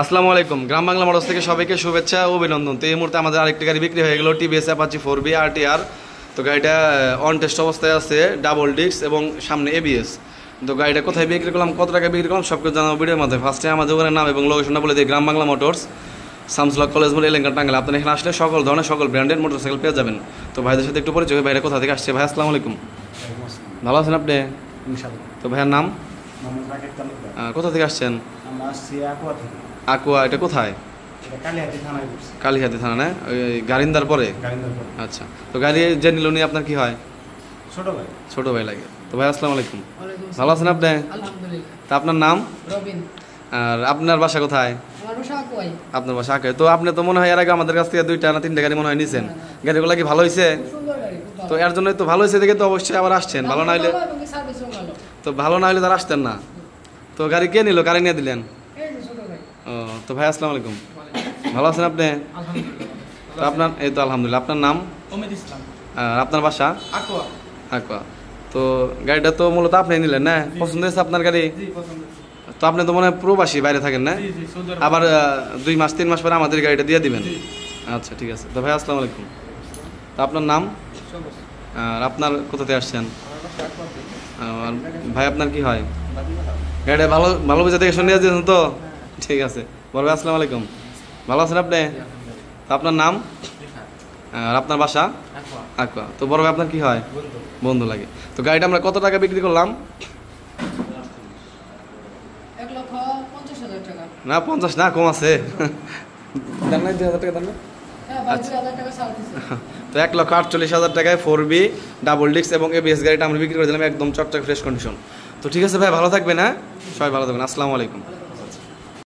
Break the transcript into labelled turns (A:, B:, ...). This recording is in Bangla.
A: আসসালামু আলাইকুম। গ্রাম বাংলা মোটরস থেকে সবাইকে শুভেচ্ছা ও অভিনন্দন। তো এই মুহূর্তে আমাদের আরেকটি গাড়ি বিক্রি হয়ে গেল, টিভিএস অ্যাপাচি 4B RTR। তো গাড়িটা অন টেস্ট অবস্থায় আছে, ডাবল ডিস্ক এবং সামনে ABS। তো গাড়িটা কোথায় বিক্রি করলাম, কত টাকা বিক্রি করলাম সব কিছু জানাবো ভিডিওর মধ্যে। ফার্স্টে আমার দোকানের নাম এবং লোকেশনটা বলে দিই, গ্রাম বাংলা মোটরস, শামসুল কলেজ মোড়, এলাকা টাঙ্গাইল। আপনারা এখানে আসলে সকল ধরনের সকল ব্র্যান্ডের মোটরসাইকেল পেয়ে যাবেন। তো ভাইদের সাথে একটু পরিচয়, ভাইরা কোথা থেকে আসছে। ভাই আসসালামু আলাইকুম। ভালো আছেন আপনি? তো ভাইয়ের নাম? কোথা থেকে আসছেন? আকুয়া। এটা কোথায়? কালিহাতি থানা না? ওই গারিন্দার পরে? আচ্ছা। তো গাড়ি যে নিল নি আপনার কি হয়? ছোট ভাই লাগে। তো ভাই আসসালামু আলাইকুম। ভালো আছেন আপনি? তা আপনার নাম? আর আপনার বাসা কোথায়? আপনার বাসা আকুয়ায়। তো আপনি তো মনে হয় এর আগে আমাদের কাছ থেকে 2টা না 3টা গাড়ি মনে হয় নিছেন। গাড়িগুলো কি ভালো হয়েছে? তো এর জন্যই তো ভালো হয়েছে দেখে তো অবশ্যই আবার আসছেন। ভালো না হলে তো ভালো না হলে তার আসতেন না। তো গাড়ি কে নিল, গাড়ি নিয়ে দিলেন? ও, তো ভাই আসসালামু আলাইকুম। ভালো আছেন আপনি? তো আপনার এই তো আলহামদুলিল্লাহ। আপনার নাম? আর আপনার বাসা? আকুয়া। তো গাড়িটা তো মূলত আপনি নিলেন না? পছন্দ হয়েছে আপনার গাড়ি? তো আপনি তো মনে হয় প্রবাসী, বাইরে থাকেন না? আবার 2 মাস 3 মাস পরে আমাদের গাড়িটা দিয়ে দিবেন। আচ্ছা ঠিক আছে। তো ভাই আসসালামু আলাইকুম। তো আপনার নাম? আর আপনার কোথা থেকে আসছেন? আর ভাই আপনার কি হয়? গাড়িটা ভালো ভালো বুঝে দেখে শুনে দিয়েছেন তো? ঠিক আছে। বড় ভাই আসসালামু আলাইকুম। ভালো আছেন আপনি? তো আপনার নাম? আর আপনার বাসা? আকুয়া। তো বড় ভাই আপনার কি হয়? বন্ধু লাগে। তো গাড়িটা আমরা কত টাকা বিক্রি করলাম? না 50 না, কম আছে। দেন না 2000 টাকা দেন না? তো 1,48,000 টাকায় 4B ডাবল ডিস্ক এবং ABS গাড়িটা আমরা বিক্রি করে দিলাম, একদম চকচক ফ্রেশ কন্ডিশন। তো ঠিক আছে ভাই, ভালো থাকবেন। হ্যাঁ, সবাই ভালো থাকবেন। আসসালামু আলাইকুম।